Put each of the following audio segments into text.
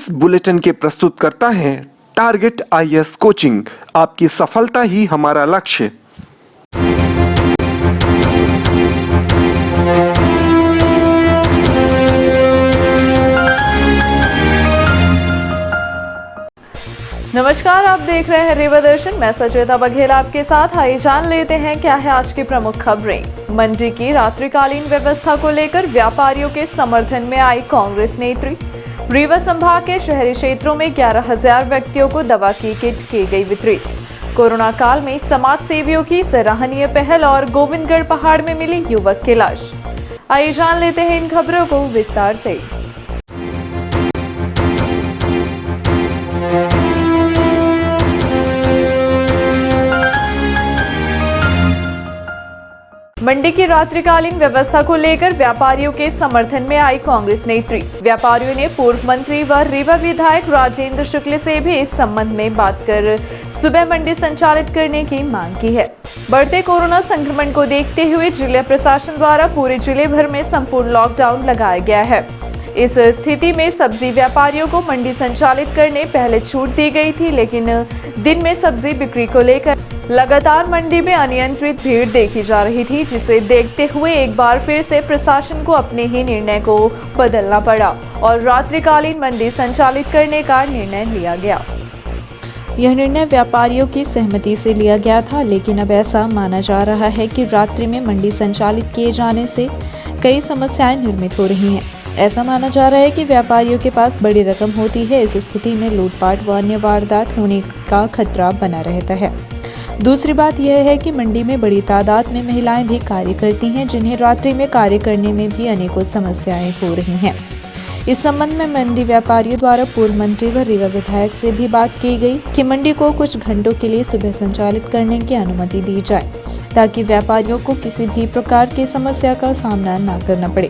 इस बुलेटिन के प्रस्तुतकर्ता हैं टारगेट आईएएस कोचिंग। आपकी सफलता ही हमारा लक्ष्य। नमस्कार, आप देख रहे हैं रीवा दर्शन। मैं सचेता बघेल आपके साथ। आइए जान लेते हैं क्या है आज की प्रमुख खबरें। मंडी की रात्रिकालीन व्यवस्था को लेकर व्यापारियों के समर्थन में आई कांग्रेस नेत्री। रीवा संभाग के शहरी क्षेत्रों में 11,000 व्यक्तियों को दवा की किट की गई वितरित। कोरोना काल में समाज सेवियों की सराहनीय पहल और गोविंदगढ़ पहाड़ में मिली युवक की लाश। आइए जान लेते हैं इन खबरों को विस्तार से। मंडी की रात्रिकालीन व्यवस्था को लेकर व्यापारियों के समर्थन में आई कांग्रेस नेत्री। व्यापारियों ने पूर्व मंत्री व रीवा विधायक राजेंद्र शुक्ल से भी इस संबंध में बात कर सुबह मंडी संचालित करने की मांग की है। बढ़ते कोरोना संक्रमण को देखते हुए जिला प्रशासन द्वारा पूरे जिले भर में संपूर्ण लॉकडाउन लगाया गया है। इस स्थिति में सब्जी व्यापारियों को मंडी संचालित करने पहले छूट दी गई थी, लेकिन दिन में सब्जी बिक्री को लेकर लगातार मंडी में अनियंत्रित भीड़ देखी जा रही थी, जिसे देखते हुए एक बार फिर से प्रशासन को अपने ही निर्णय को बदलना पड़ा और रात्रिकालीन मंडी संचालित करने का निर्णय लिया गया। यह निर्णय व्यापारियों की सहमति से लिया गया था, लेकिन अब ऐसा माना जा रहा है कि रात्रि में मंडी संचालित किए जाने से कई समस्याएं निर्मित हो रही हैं। ऐसा माना जा रहा है कि व्यापारियों के पास बड़ी रकम होती है। इस स्थिति में लूटपाट व अन्य वारदात होने का खतरा बना रहता है। दूसरी बात यह है कि मंडी में बड़ी तादाद में महिलाएं भी कार्य करती हैं, जिन्हें रात्रि में कार्य करने में भी अनेकों समस्याएं हो रही हैं। इस संबंध में मंडी व्यापारियों द्वारा पूर्व मंत्री व रीवा विधायक से भी बात की गई कि मंडी को कुछ घंटों के लिए सुबह संचालित करने की अनुमति दी जाए, ताकि व्यापारियों को किसी भी प्रकार की समस्या का सामना न करना पड़े।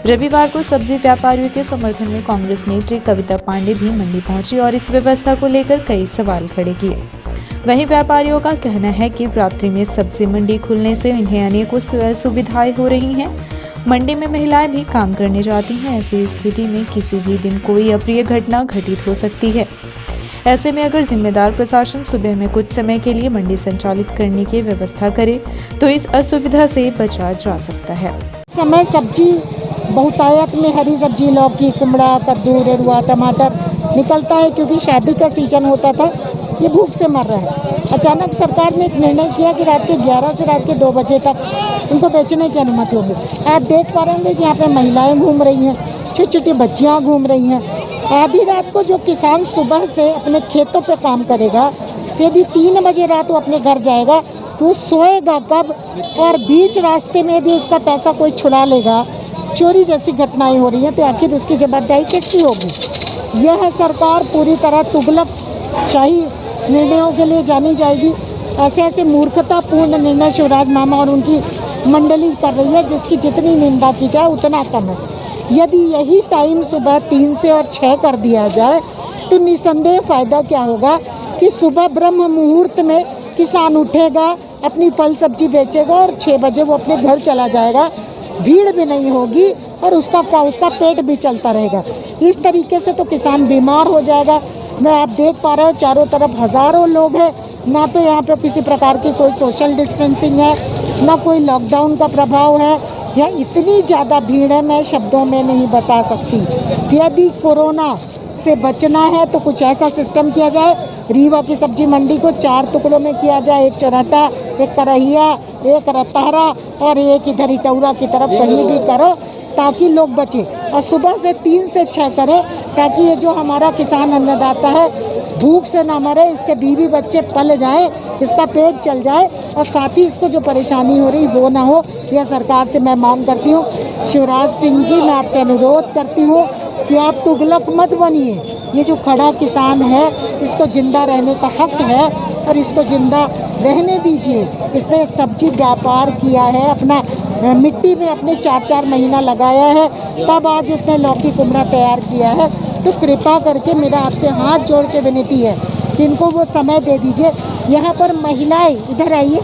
रविवार को सब्जी व्यापारियों के समर्थन में कांग्रेस नेत्री कविता पांडे भी मंडी पहुंची और इस व्यवस्था को लेकर कई सवाल खड़े किए। वहीं व्यापारियों का कहना है कि रात्रि में सब्जी मंडी खुलने से इन्हें अनेकों सुविधाएं हो रही हैं। मंडी में महिलाएं भी काम करने जाती हैं। ऐसी स्थिति में किसी भी दिन कोई अप्रिय घटना घटित हो सकती है। ऐसे में अगर जिम्मेदार प्रशासन सुबह में कुछ समय के लिए मंडी संचालित करने की व्यवस्था करे तो इस असुविधा से बचा जा सकता है। समय सब्जी बहुतायत में हरी सब्जी, लौकी, कुमड़ा, कद्दू, रेरुआ, टमाटर निकलता है, क्योंकि शादी का सीजन होता था। ये भूख से मर रहा है। अचानक सरकार ने एक निर्णय किया कि रात के 11 से रात के 2 बजे तक उनको बेचने की अनुमति होगी। आप देख पा रहे होंगे कि यहाँ पे महिलाएं घूम रही हैं, छोटी छोटी बच्चियाँ घूम रही हैं। आधी रात को जो किसान सुबह से अपने खेतों पे काम करेगा, यदि 3 बजे रात वो अपने घर जाएगा तो वो सोएगा कब? और बीच रास्ते में यदि उसका पैसा कोई छुड़ा लेगा, चोरी जैसी घटनाएं हो रही हैं, तो आखिर उसकी जवाबदेही किसकी होगी? यह सरकार पूरी तरह तुगलकशाही निर्णयों के लिए जानी जाएगी। ऐसे ऐसे मूर्खतापूर्ण निर्णय शिवराज मामा और उनकी मंडली कर रही है, जिसकी जितनी निंदा की जाए उतना कम है। यदि यही टाइम सुबह 3 से और 6 कर दिया जाए तो निसंदेह फायदा क्या होगा कि सुबह ब्रह्म मुहूर्त में किसान उठेगा, अपनी फल सब्जी बेचेगा और 6 बजे वो अपने घर चला जाएगा। भीड़ भी नहीं होगी और उसका पेट भी चलता रहेगा। इस तरीके से तो किसान बीमार हो जाएगा। मैं आप देख पा रहे हो चारों तरफ हज़ारों लोग हैं। ना तो यहाँ पे किसी प्रकार की कोई सोशल डिस्टेंसिंग है, ना कोई लॉकडाउन का प्रभाव है। यहाँ इतनी ज़्यादा भीड़ है, मैं शब्दों में नहीं बता सकती। यदि कोरोना से बचना है तो कुछ ऐसा सिस्टम किया जाए, रीवा की सब्जी मंडी को 4 टुकड़ों में किया जाए, एक चौराटा, एक करहिया, एक रताहरा और एक इधर इटौरा की तरफ कहीं भी करो, ताकि लोग बचे। और सुबह से 3 से 6 करें, ताकि ये जो हमारा किसान अन्नदाता है भूख से ना मरे, इसके बीवी बच्चे पल जाएं, इसका पेट चल जाए और साथ ही इसको जो परेशानी हो रही वो ना हो। यह सरकार से मैं मांग करती हूँ। शिवराज सिंह जी, मैं आपसे अनुरोध करती हूँ कि आप तुगलक मत बनिए। ये जो खड़ा किसान है, इसको जिंदा रहने का हक है और इसको जिंदा रहने दीजिए। इसने सब्जी व्यापार किया है, अपना मिट्टी में अपने 4-4 महीना लगाया है, तब आज इसने लौकी कुमड़ा तैयार किया है। तो कृपा करके मेरा आपसे हाथ जोड़ के विनती है कि इनको वो समय दे दीजिए। यहाँ पर महिलाएं, इधर आइए,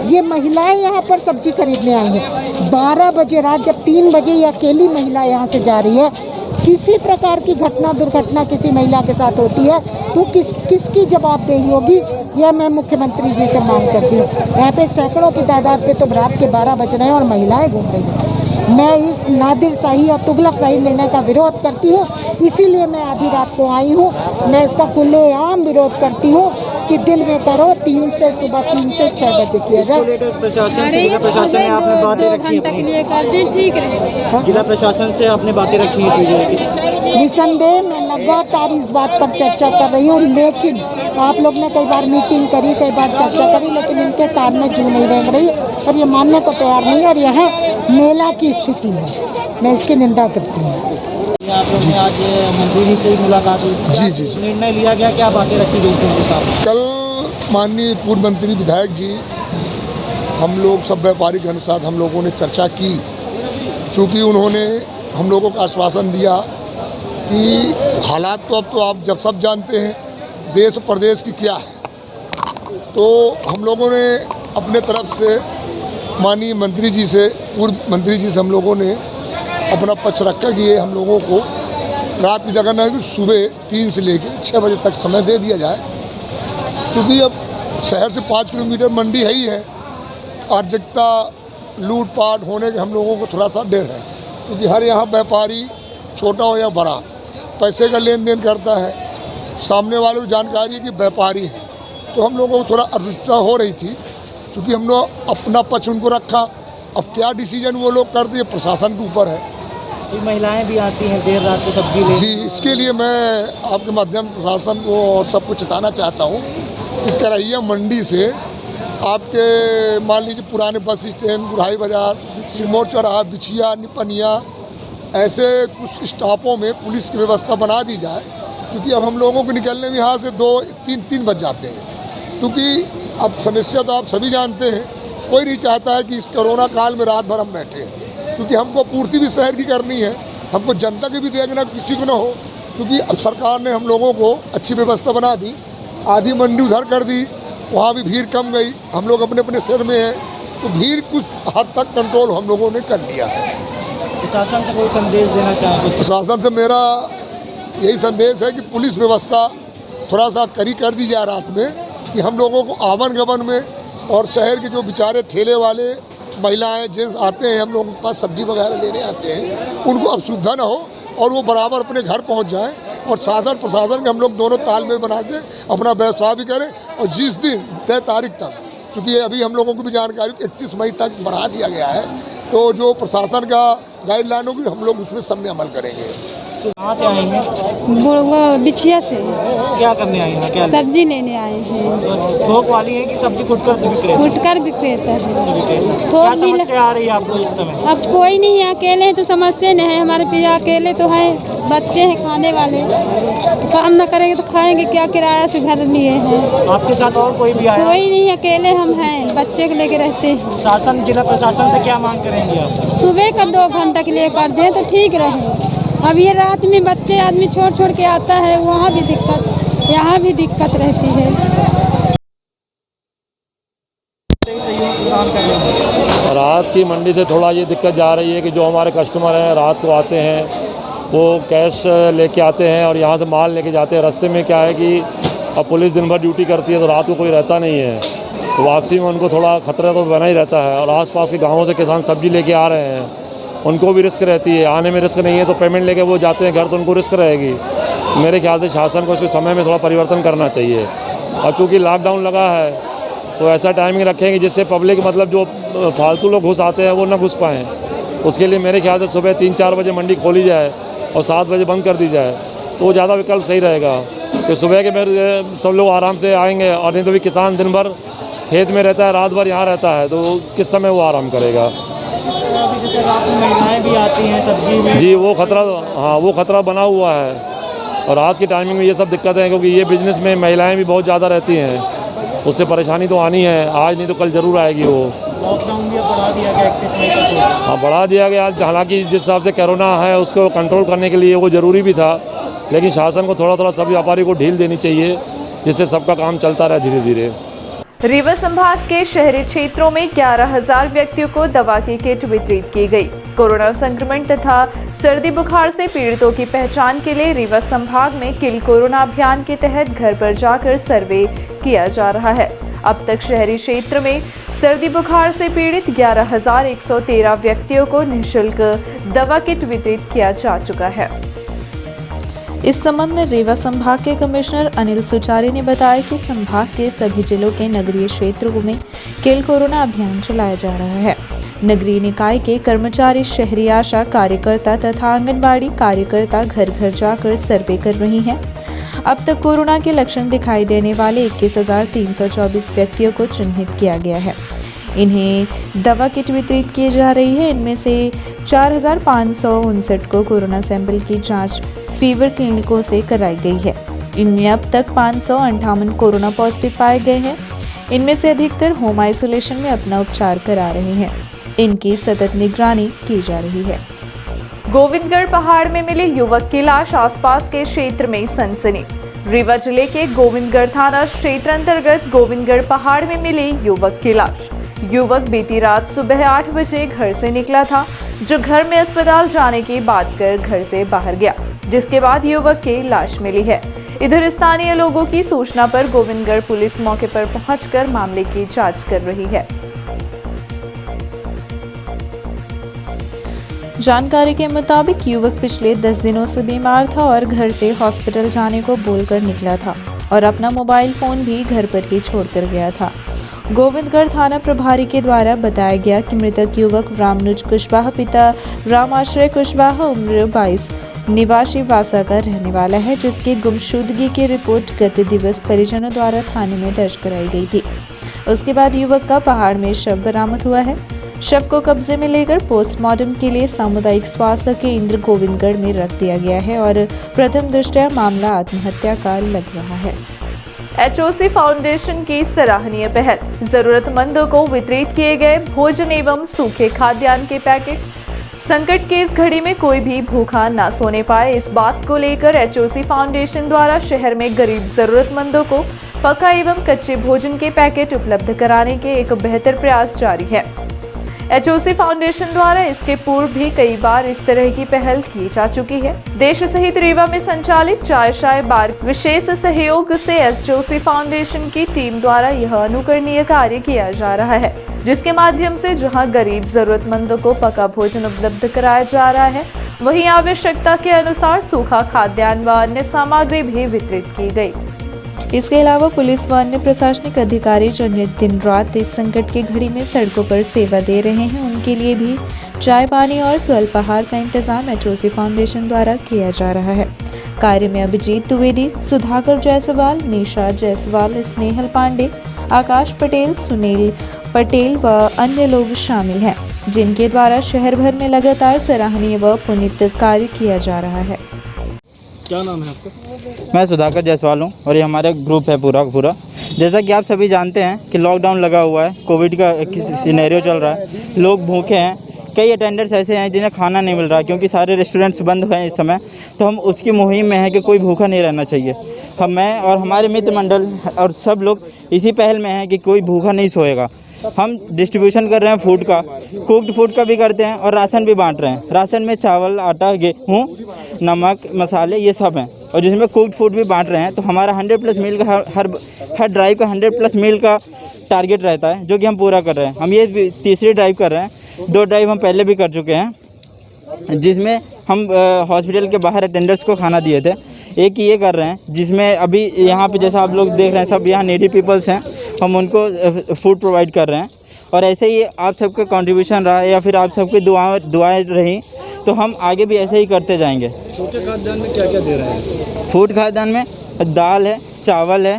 ये महिलाएं यहाँ पर सब्जी खरीदने आई हैं। 12 बजे रात, जब 3 बजे ये अकेली महिला यहाँ से जा रही है, किसी प्रकार की घटना दुर्घटना किसी महिला के साथ होती है तो किसकी जवाबदेही होगी, यह मैं मुख्यमंत्री जी से मांग करती हूँ। यहाँ पे सैकड़ों की तादाद पे तो रात के 12 बज रहे हैं और महिलाएं घूम रही हैं। मैं इस नादिरशाही और तुगलकशाही निर्णय का विरोध करती हूँ, इसीलिए मैं आधी रात को आई हूँ। मैं इसका खुलेआम विरोध करती हूँ कि दिन में करो 3 से सुबह 3 से 6 बजे किया जाए। प्रशासन से जिला प्रशासन ने आपने बातें रखी है के लिए कर दें, ठीक रहेगा। जिला प्रशासन से आपने बातें रखी है चीजें की? निसंदेह मैं लगातार इस बात पर चर्चा कर रही हूँ, लेकिन आप लोग ने कई बार मीटिंग करी, कई बार चर्चा करी, लेकिन इनके कान में जू नहीं रेंग रही और ये मानने को तैयार नहीं है। और यहाँ मेला की स्थिति है, मैं इसकी निंदा करती हूँ। आप लोग ने आज मंत्री जी से मुलाकात हुई, जी निर्णय लिया गया, क्या बातें रखी गई थी उनके साथ? कल माननीय पूर्व मंत्री विधायक जी, हम लोग सब व्यापारी गण साथ हम लोगों ने चर्चा की। चूँकि उन्होंने हम लोगों को आश्वासन दिया कि हालात तो अब तो आप जब सब जानते हैं देश और प्रदेश की क्या है, तो हम लोगों ने अपने तरफ से माननीय मंत्री जी से, पूर्व मंत्री जी से हम लोगों ने अपना पक्ष रखा कि ये हम लोगों को रात की जगह न कि सुबह 3 से लेकर 6 बजे तक समय दे दिया जाए। क्योंकि अब शहर से 5 किलोमीटर मंडी है ही है, अराजकता लूटपाट होने के हम लोगों को थोड़ा सा डर है। क्योंकि हर यहाँ व्यापारी छोटा हो या बड़ा पैसे का लेन देन करता है, सामने वालों को जानकारी है कि व्यापारी है, तो हम लोगों को थोड़ा अरुचिता हो रही थी। क्योंकि हम लोग अपना पक्ष उनको रखा, अब क्या डिसीजन वो लोग कर दिए प्रशासन के ऊपर है। तो महिलाएं भी आती हैं देर रात को सब्जी लेने। जी, इसके लिए मैं आपके माध्यम से प्रशासन को और सबको चेताना चाहता हूँ कि करैया मंडी से आपके मान लीजिए पुराने बस स्टैंड, गुराही बाज़ार, सिरमौर चौराहा, बिछिया, निपनिया, ऐसे कुछ स्टॉपों में पुलिस की व्यवस्था बना दी जाए। क्योंकि अब हम लोगों को निकलने में यहाँ से 2-3 बज जाते हैं। क्योंकि अब समस्या तो आप सभी जानते हैं, कोई नहीं चाहता है कि इस कोरोना काल में रात भर हम बैठे हैं। क्योंकि हमको पूर्ति भी शहर की करनी है, हमको जनता की भी देखना, किसी को ना हो। क्योंकि अब सरकार ने हम लोगों को अच्छी व्यवस्था बना दी, आधी मंडी उधर कर दी, वहाँ भी भीड़ कम गई। हम लोग अपने अपने शहर में हैं, तो भीड़ कुछ हद तक कंट्रोल हम लोगों ने कर लिया है। प्रशासन से कोई संदेश देना चाहते? प्रशासन से मेरा यही संदेश है कि पुलिस व्यवस्था थोड़ा सा कड़ी कर दी जाए रात में, कि हम लोगों को आवन गमन में, और शहर के जो बेचारे ठेले वाले महिलाएं जेंट्स आते हैं हम लोगों के पास सब्जी वगैरह लेने आते हैं, उनको असुविधा ना हो और वो बराबर अपने घर पहुंच जाएं। और शासन प्रशासन के हम लोग दोनों तालमेल बना के अपना व्यवसाय भी करें। और जिस दिन तय तारीख तक, चूँकि अभी हम लोगों को भी जानकारी 31 मई तक बढ़ा दिया गया है, तो जो प्रशासन का गाइडलाइन होगी हम लोग उसमें सब में अमल करेंगे। कहाँ से आए हैं? बिछिया से। क्या करने आए हैं? क्या सब्जी लेने आए हैं। थोक वाली है कि सब्जी फुटकर विक्रेता? फुटकर विक्रेता है। क्या समस्या आ रही है आपको इस समय? अब कोई नहीं है, अकेले हैं तो समस्या नहीं है। हमारे पिया अकेले तो हैं, बच्चे हैं खाने वाले, तो काम न करेंगे तो खाएंगे क्या? किराया से घर लिए हैं। आपके साथ और कोई भी आया? कोई नहीं, अकेले हम हैं, बच्चे को लेके रहते हैं। शासन, जिला प्रशासन से क्या मांग करेंगे आप? सुबह का 2 घंटा के लिए कर दें तो ठीक रहे। अब ये रात में बच्चे आदमी छोड़ के आता है, वहाँ भी दिक्कत, यहाँ भी दिक्कत रहती है। रात की मंडी से थोड़ा ये दिक्कत जा रही है कि जो हमारे कस्टमर हैं रात को आते हैं, वो कैश लेके आते हैं और यहाँ से माल लेके जाते हैं। रास्ते में क्या है कि अब पुलिस दिन भर ड्यूटी करती है, तो रात को कोई रहता नहीं है, तो वापसी में उनको थोड़ा खतरा तो बना ही रहता है। और आसपास के गाँवों से किसान सब्जी लेके आ रहे हैं, उनको भी रिस्क रहती है। आने में रिस्क नहीं है तो पेमेंट लेके वो जाते हैं घर, तो उनको रिस्क रहेगी। मेरे ख्याल से शासन को इसके समय में थोड़ा परिवर्तन करना चाहिए। और चूँकि लॉकडाउन लगा है तो ऐसा टाइमिंग रखेंगे जिससे पब्लिक, मतलब जो फालतू लोग घुस आते हैं वो ना घुस पाएँ। उसके लिए मेरे ख्याल से सुबह 3-4 बजे मंडी खोली जाए और 7 बजे बंद कर दी जाए, तो वो ज़्यादा विकल्प सही रहेगा। कि सुबह के मेरे सब लोग आराम से आएंगे, और नहीं तो भी किसान दिन भर खेत में रहता है, रात भर यहाँ रहता है, तो किस समय वो आराम करेगा? जैसे रात में महिलाएं भी आती हैं सब्जी में। जी, वो खतरा, हाँ वो खतरा बना हुआ है। और रात की टाइमिंग में ये सब दिक्कतें हैं, क्योंकि ये बिज़नेस में महिलाएं भी बहुत ज़्यादा रहती हैं, उससे परेशानी तो आनी है। आज नहीं तो कल ज़रूर आएगी वो। लॉकडाउन भी बढ़ा दिया गया 31 मई तक। हाँ, बढ़ा दिया गया। हालांकि जिस हिसाब से कोरोना है उसको कंट्रोल करने के लिए वो ज़रूरी भी था, लेकिन शासन को थोड़ा थोड़ा सब व्यापारी को ढील देनी चाहिए, जिससे सबका काम चलता रहे धीरे धीरे। रीवा संभाग के शहरी क्षेत्रों में 11,000 व्यक्तियों को दवा की किट वितरित की गई। कोरोना संक्रमण तथा सर्दी बुखार से पीड़ितों की पहचान के लिए रीवा संभाग में किल कोरोना अभियान के तहत घर पर जाकर सर्वे किया जा रहा है। अब तक शहरी क्षेत्र में सर्दी बुखार से पीड़ित 11,113 व्यक्तियों को निःशुल्क दवा किट वितरित किया जा चुका है। इस संबंध में रीवा संभाग के कमिश्नर अनिल सुचारी ने बताया कि संभाग के सभी जिलों के नगरीय क्षेत्रों में किल कोरोना अभियान चलाया जा रहा है। नगरीय निकाय के कर्मचारी, शहरी आशा कार्यकर्ता तथा आंगनबाड़ी कार्यकर्ता घर घर जाकर सर्वे कर रही हैं। अब तक कोरोना के लक्षण दिखाई देने वाले 21,324 व्यक्तियों को चिन्हित किया गया है। इन्हें दवा किट वितरित की जा रही है। इनमें से 4,559 को कोरोना सैंपल की जांच फीवर क्लिनिकों से कराई गई है। इनमें अब तक 558 कोरोना पॉजिटिव पाए गए हैं। इनमें से अधिकतर होम आइसोलेशन में अपना उपचार करा रहे हैं। इनकी सतत निगरानी की जा रही है। गोविंदगढ़ पहाड़ में मिली युवक की लाश, आसपास के क्षेत्र में सनसनी। रीवा जिले के गोविंदगढ़ थाना क्षेत्र अंतर्गत गोविंदगढ़ पहाड़ में मिली युवक की लाश। युवक बीती रात सुबह 8 बजे घर से निकला था, जो घर में अस्पताल जाने की बात कर घर से बाहर गया, जिसके बाद युवक की लाश मिली है। इधर स्थानीय लोगों की सूचना पर गोविंदगढ़ पुलिस मौके पर पहुंचकर मामले की जांच कर रही है। जानकारी के मुताबिक युवक पिछले 10 दिनों से बीमार था और घर से हॉस्पिटल जाने को बोलकर निकला था और अपना मोबाइल फोन भी घर पर ही छोड़कर गया था। गोविंदगढ़ थाना प्रभारी के द्वारा बताया गया कि मृतक युवक रामनुज कुशवाहा पिता रामाश्रय कुशवाहा उम्र 22 निवासी वासा का रहने वाला है, जिसकी गुमशुदगी की रिपोर्ट गत दिवस परिजनों द्वारा थाने में दर्ज कराई गई थी। उसके बाद युवक का पहाड़ में शव बरामद हुआ है। शव को कब्जे में लेकर पोस्टमार्टम के लिए सामुदायिक स्वास्थ्य केंद्र गोविंदगढ़ में रख दिया गया है और प्रथम दृष्टया मामला आत्महत्या का लग रहा है। HOC फाउंडेशन की सराहनीय पहल, जरूरतमंदों को वितरित किए गए भोजन एवं सूखे खाद्यान्न के पैकेट। संकट की इस घड़ी में कोई भी भूखा ना सोने पाए, इस बात को लेकर HOC फाउंडेशन द्वारा शहर में गरीब जरूरतमंदों को पका एवं कच्चे भोजन के पैकेट उपलब्ध कराने के एक बेहतर प्रयास जारी है। HOC फाउंडेशन द्वारा इसके पूर्व भी कई बार इस तरह की पहल की जा चुकी है। देश सहित रीवा में संचालित चाय बार विशेष सहयोग से HOC फाउंडेशन की टीम द्वारा यह अनुकरणीय कार्य किया जा रहा है, जिसके माध्यम से जहां गरीब जरूरतमंदों को पका भोजन उपलब्ध कराया जा रहा है, वहीं आवश्यकता के अनुसार सूखा खाद्यान्न व अन्य सामग्री भी वितरित की गई। इसके अलावा पुलिस व अन्य प्रशासनिक अधिकारी जो दिन रात इस संकट की घड़ी में सड़कों पर सेवा दे रहे हैं, उनके लिए भी चाय पानी और स्वल्पाहार का इंतजाम HOC फाउंडेशन द्वारा किया जा रहा है। कार्य में अभिजीत द्विवेदी, सुधाकर जायसवाल, निशा जायसवाल, स्नेहल पांडे, आकाश पटेल, सुनील पटेल व अन्य लोग शामिल हैं, जिनके द्वारा शहर भर में लगातार सराहनीय व पुनीत कार्य किया जा रहा है। क्या नाम है आपका? मैं सुधाकर जायसवाल हूँ और ये हमारा ग्रुप है पूरा। जैसा कि आप सभी जानते हैं कि लॉकडाउन लगा हुआ है, कोविड का सिनेरियो चल रहा है, लोग भूखे हैं। कई अटेंडर्स ऐसे हैं जिन्हें खाना नहीं मिल रहा क्योंकि सारे रेस्टोरेंट्स बंद हैं इस समय। तो हम उसकी मुहिम में हैं कि कोई भूखा नहीं रहना चाहिए। मैं और हमारे मित्र मंडल और सब लोग इसी पहल में हैं कि कोई भूखा नहीं सोएगा। हम डिस्ट्रीब्यूशन कर रहे हैं फूड का, कुक्ड फूड का भी करते हैं और राशन भी बांट रहे हैं। राशन में चावल, आटा, गेहूँ, नमक, मसाले ये सब हैं और जिसमें कुक्ड फूड भी बांट रहे हैं। तो हमारा 100+ मील का हर ड्राइव का 100+ मील का टारगेट रहता है, जो कि हम पूरा कर रहे हैं। हम ये तीसरी ड्राइव कर रहे हैं। 2 ड्राइव हम पहले भी कर चुके हैं, जिसमें हम हॉस्पिटल के बाहर अटेंडर्स को खाना दिए थे। एक ये कर रहे हैं जिसमें अभी यहाँ पे जैसा आप लोग देख रहे हैं, सब यहाँ नीडी पीपल्स हैं, हम उनको फूड प्रोवाइड कर रहे हैं। और ऐसे ही आप सबका कंट्रीब्यूशन रहा या फिर आप सबकी दुआएं रही तो हम आगे भी ऐसे ही करते जाएंगे। सूखे खाद्यान्न में क्या क्या दे रहे हैं? फूड खाद्यान्न में दाल है, चावल है,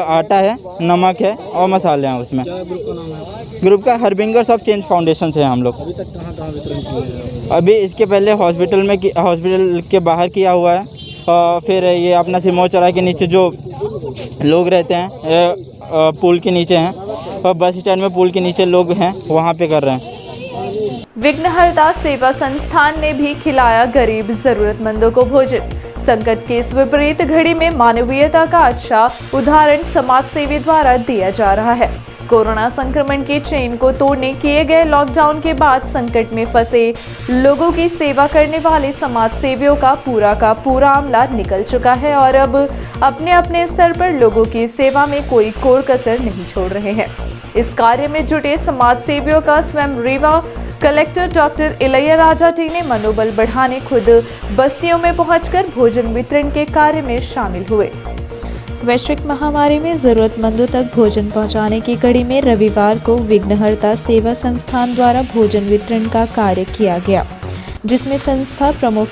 आटा है, नमक है और मसाले हैं उसमें। क्या ग्रुप का नाम है? ग्रुप का हरबिंगर्स ऑफ चेंज फाउंडेशन से हैं हम लोग। अभी तक कहाँ वितरण किए हैं? अभी इसके पहले हॉस्पिटल के बाहर किया हुआ है और फिर ये अपना सिमोर चौराहे के नीचे जो लोग रहते हैं पुल के नीचे हैं और बस स्टैंड में पुल के नीचे लोग हैं, वहाँ पे कर रहे हैं। विघ्नहर्ता सेवा संस्थान ने भी खिलाया गरीब जरूरतमंदों को भोजन। संकट के इस विपरीत घड़ी में मानवीयता का अच्छा उदाहरण समाज सेवी द्वारा दिया जा रहा है। कोरोना संक्रमण की चेन को तोड़ने किए गए लॉकडाउन के बाद संकट में फंसे लोगों की सेवा करने वाले समाज सेवियों का पूरा अमला निकल चुका है और अब अपने अपने स्तर पर लोगों की सेवा में कोई कोर कसर नहीं छोड़ रहे हैं। इस कार्य में जुटे समाज सेवियों का स्वयं Rewa collector doctor Ilaiyaraaja T ने मनोबल बढ़ाने खुद बस्तियों में पहुंचकर भोजन वितरण के कार्य में शामिल हुए। वैश्विक महामारी में जरूरतमंदों तक भोजन पहुंचाने की कड़ी में रविवार को विघ्नहर्ता सेवा संस्थान द्वारा भोजन वितरण का कार्य किया गया, जिसमें संस्था प्रमुख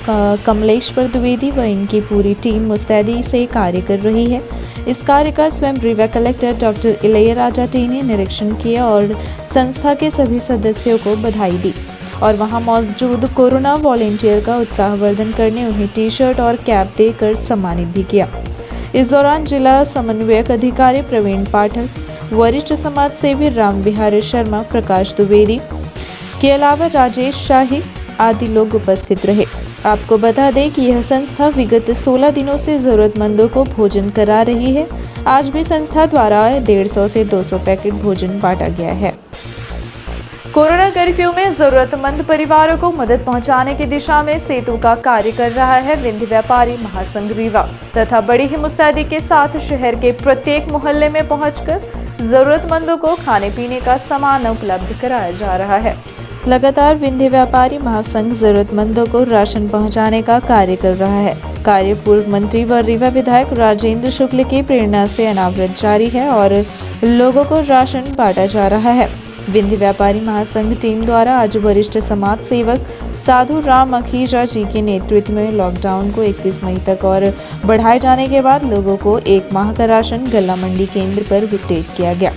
कमलेश्वर द्विवेदी व इनकी पूरी टीम मुस्तैदी से कार्य कर रही है। इस कार्य का स्वयं Rewa collector doctor Ilaiyaraaja T ने निरीक्षण किया और संस्था के सभी सदस्यों को बधाई दी और वहां मौजूद कोरोना वॉलेंटियर का उत्साहवर्धन करने उन्हें टी शर्ट और कैप देकर सम्मानित भी किया। इस दौरान जिला समन्वयक अधिकारी प्रवीण पाठक, वरिष्ठ समाज सेवी राम बिहारी शर्मा, प्रकाश द्विवेदी के अलावा राजेश शाही आदि लोग उपस्थित रहे। आपको बता दें कि यह संस्था विगत 16 दिनों से जरूरतमंदों को भोजन करा रही है। आज भी संस्था द्वारा 150 से 200 पैकेट भोजन बांटा गया है। कोरोना कर्फ्यू में जरूरतमंद परिवारों को मदद पहुंचाने की दिशा में सेतु का कार्य कर रहा है विंध्य व्यापारी महासंघ रीवा तथा बड़ी ही मुस्तैदी के साथ शहर के प्रत्येक मोहल्ले में पहुंचकर जरूरतमंदों को खाने पीने का सामान उपलब्ध कराया जा रहा है। लगातार विंध्य व्यापारी महासंघ जरूरतमंदों को राशन पहुंचाने का कार्य कर रहा है। कार्य पूर्व मंत्री व रीवा विधायक राजेंद्र शुक्ल की प्रेरणा से अनावरत जारी है और लोगों को राशन बांटा जा रहा है। विंध्य व्यापारी महासंघ टीम द्वारा आज वरिष्ठ समाज सेवक साधु राम अखीजा जी के नेतृत्व में लॉकडाउन को 31 मई तक और बढ़ाए जाने के बाद लोगों को 1 माह का राशन गल्ला मंडी केंद्र पर वितरित किया गया,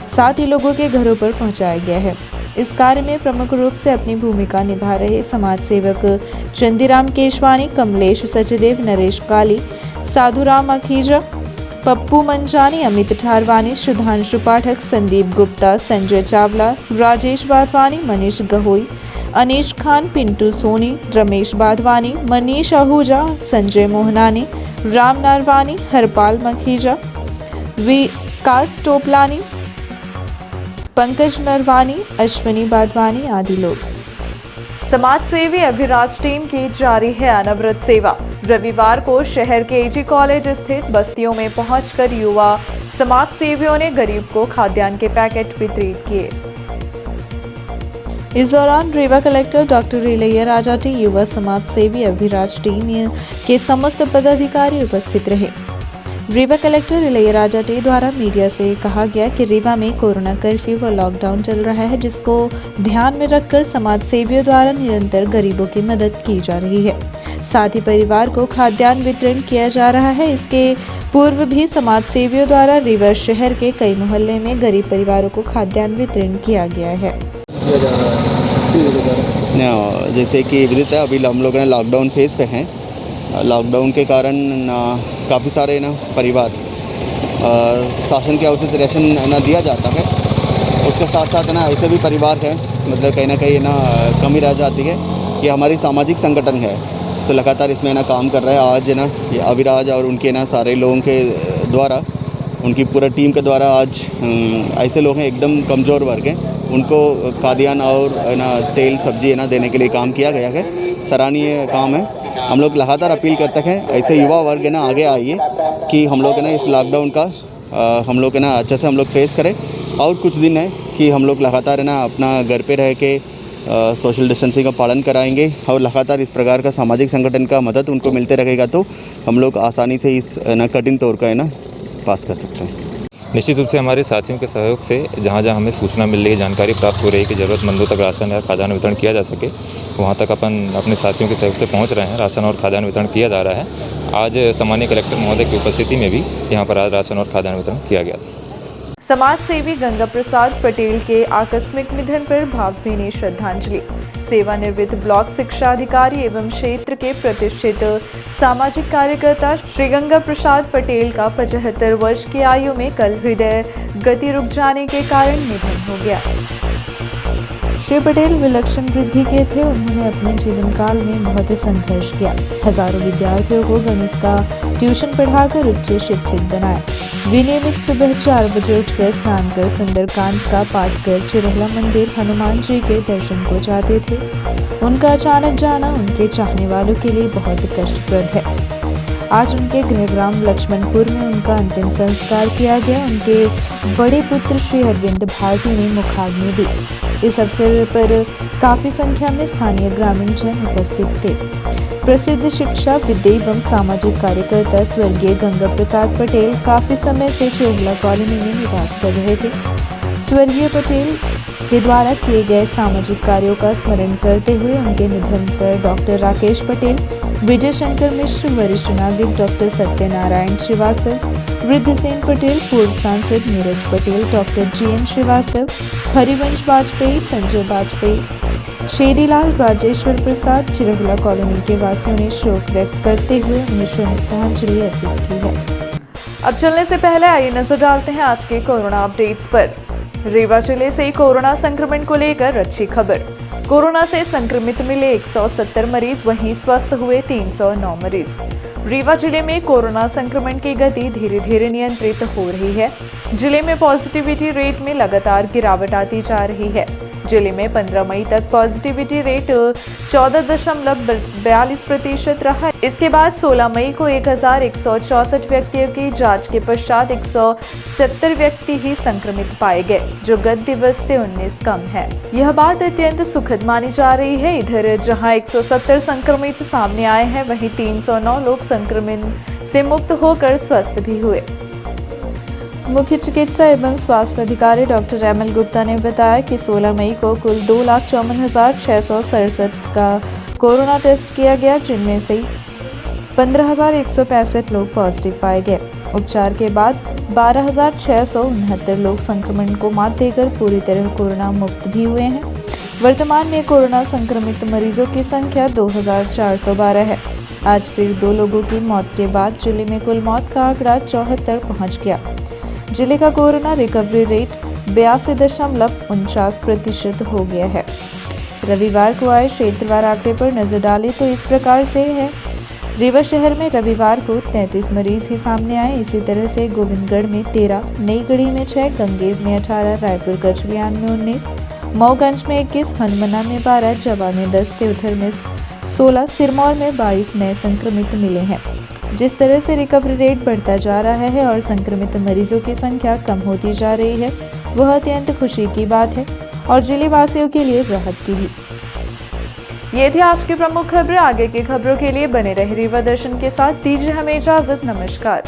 साथ ही लोगों के घरों पर पहुंचाया गया है। इस कार्य में प्रमुख रूप से अपनी भूमिका निभा रहे समाज सेवक चंदीराम केशवानी, कमलेश सचदेव, नरेश काली, साधु राम अखीजा, पप्पू मंचानी, अमित ठारवानी, सुधांशु पाठक, संदीप गुप्ता, संजय चावला, राजेश बाधवानी, मनीष गहोई, अनीश खान, पिंटू सोनी, रमेश बाधवानी, मनीष आहूजा, संजय मोहनानी, राम नारवानी, हरपाल मखीजा, विकास टोपलानी, पंकज नरवानी, अश्विनी बाधवानी आदि लोग। समाज सेवी अभिराज टीम की जारी है अनवरत सेवा। रविवार को शहर के एजी कॉलेज स्थित बस्तियों में पहुंचकर युवा समाज सेवियों ने गरीब को खाद्यान्न के पैकेट वितरित किए। इस दौरान Rewa collector doctor Ilaiyaraaja T, युवा समाज सेवी अभिराज टीम के समस्त पदाधिकारी उपस्थित रहे। रीवा कलेक्टर इलैयाराजा टी द्वारा मीडिया से कहा गया कि रीवा में कोरोना कर्फ्यू व लॉकडाउन चल रहा है, जिसको ध्यान में रखकर समाज सेवियों द्वारा निरंतर गरीबों की मदद की जा रही है। साथ ही परिवार को खाद्यान्न वितरण किया जा रहा है। इसके पूर्व भी समाज सेवियों द्वारा रीवा शहर के कई मोहल्ले में गरीब परिवारों को खाद्यान्न वितरण किया गया है। जैसे कि विदित है, अभी हम लोग लॉकडाउन फेज पे हैं। लॉकडाउन के कारण काफ़ी सारे परिवार शासन के ओर से राशन दिया जाता है। उसके साथ साथ ऐसे भी परिवार हैं, मतलब कहीं ना कहीं कमी रह जाती है। ये हमारी सामाजिक संगठन है, तो लगातार इसमें काम कर रहा है। आज ये अभिराज और उनके सारे लोगों के द्वारा, उनकी पूरा टीम के द्वारा आज ऐसे लोग हैं एकदम कमज़ोर वर्ग हैं, उनको खाद्यान्न और तेल सब्जी देने के लिए काम किया गया है। सराहनीय काम है। हम लोग लगातार अपील करते हैं ऐसे युवा वर्ग आगे आइए कि हम लोग इस लॉकडाउन का हम लोग अच्छे से हम लोग फेस करें। और कुछ दिन है कि हम लोग लगातार अपना घर पे रह के सोशल डिस्टेंसिंग का पालन कराएंगे और लगातार इस प्रकार का सामाजिक संगठन का मदद उनको मिलते रहेगा तो हम लोग आसानी से इस कठिन दौर का पास कर सकते हैं। निश्चित रूप से हमारे साथियों के सहयोग से जहाँ जहाँ हमें सूचना मिल रही है, जानकारी प्राप्त हो रही है कि ज़रूरतमंदों तक राशन या खाद्यान्न वितरण किया जा सके, वहाँ तक अपन अपने साथियों के सहयोग से पहुँच रहे हैं। राशन और खाद्यान्न वितरण किया जा रहा है। आज सामान्य कलेक्टर महोदय की उपस्थिति में भी यहाँ पर आज राशन और खाद्यान्न वितरण किया गया था। समाज सेवी गंगा प्रसाद पटेल के आकस्मिक निधन पर भावभीनी श्रद्धांजलि। सेवानिवृत्त ब्लॉक शिक्षा अधिकारी एवं क्षेत्र के प्रतिष्ठित सामाजिक कार्यकर्ता श्री गंगा प्रसाद पटेल का 75 वर्ष की आयु में कल हृदय गति रुक जाने के कारण निधन हो गया। श्री पटेल विलक्षण वृद्धि के थे। उन्होंने अपने जीवन काल में बहुत संघर्ष किया। हजारों विद्यार्थियों को गणित का ट्यूशन पढ़ाकर उच्च शिक्षित बनाया। विनियमित सुबह 4 बजे उठकर स्नान कर सुंदरकांड का पाठ कर चिरहला मंदिर हनुमान जी के दर्शन को जाते थे। उनका अचानक जाना उनके चाहने वालों के लिए बहुत कष्टप्रद है। आज उनके गृहग्राम लक्ष्मणपुर में उनका अंतिम संस्कार किया गया। उनके बड़े पुत्र श्री अरविंद भारती ने मुखाग्नि दी। इस अवसर पर काफी संख्या में स्थानीय ग्रामीण जन उपस्थित थे। प्रसिद्ध शिक्षा विद्या एवं सामाजिक कार्यकर्ता स्वर्गीय गंगा प्रसाद पटेल काफी समय से चिरहला कॉलोनी में निवास कर रहे थे। स्वर्गीय पटेल के द्वारा किए गए सामाजिक कार्यों का स्मरण करते हुए उनके निधन पर डॉक्टर राकेश पटेल, विजय शंकर मिश्र, वरिष्ठ नागरिक डॉक्टर सत्यनारायण श्रीवास्तव, वृद्धसेन पटेल, पूर्व सांसद Neeraj Patel, doctor GN Srivastava, Harivansh Vajpayee, Sanjay Vajpayee, Chhedilal, Rajeshwar Prasad, चिरहला colony के वासियों ने शोक व्यक्त करते हुए उन्हें श्रद्धांजलि अर्पित की है। अब चलने से पहले आइए नजर डालते हैं आज के कोरोना अपडेट्स पर। रीवा जिले से कोरोना संक्रमण को लेकर अच्छी खबर। कोरोना से संक्रमित मिले 170 मरीज, वहीं स्वस्थ हुए 309 मरीज। रीवा जिले में कोरोना संक्रमण की गति धीरे धीरे नियंत्रित हो रही है। जिले में पॉजिटिविटी रेट में लगातार गिरावट आती जा रही है। जिले में 15 मई तक पॉजिटिविटी रेट 14.42% रहा। इसके बाद 16 मई को 1164 व्यक्तियों की जांच के पश्चात 170 व्यक्ति ही संक्रमित पाए गए, जो गत दिवस से 19 कम है। यह बात अत्यंत सुखद मानी जा रही है। इधर जहां 170 संक्रमित सामने आए हैं, वहीं 309 लोग संक्रमण से मुक्त होकर स्वस्थ भी हुए। मुख्य चिकित्सा एवं स्वास्थ्य अधिकारी डॉक्टर एमएल गुप्ता ने बताया कि 16 मई को कुल 2,54,667 का कोरोना टेस्ट किया गया, जिनमें से 15,165 लोग पॉजिटिव पाए गए। उपचार के बाद 12,669 लोग संक्रमण को मात देकर पूरी तरह कोरोना मुक्त भी हुए हैं। वर्तमान में कोरोना संक्रमित मरीजों की संख्या 2,412 है। आज फिर 2 लोगों की मौत के बाद जिले में कुल मौत का आंकड़ा 74 पहुंच गया। जिले का कोरोना रिकवरी रेट 82.49% हो गया है। रविवार को आए क्षेत्रवार आंकड़े पर नजर डालें तो इस प्रकार से है। रीवा शहर में रविवार को 33 मरीज ही सामने आए। इसी तरह से गोविंदगढ़ में 13, नई गढ़ी में 6, गंगेर में 18, रायपुर गजलियान में 19, मऊगंज में 21, हनुमना में 12, जवा में 10, देवधर में 16, सिरमौर में 22 नए संक्रमित मिले हैं। जिस तरह से रिकवरी रेट बढ़ता जा रहा है और संक्रमित मरीजों की संख्या कम होती जा रही है, वह अत्यंत खुशी की बात है और जिले वासियों के लिए राहत की भी। ये थी आज की प्रमुख खबरें। आगे की खबरों के लिए बने रहे रीवा दर्शन के साथ। दीजिए हमें इजाजत। नमस्कार।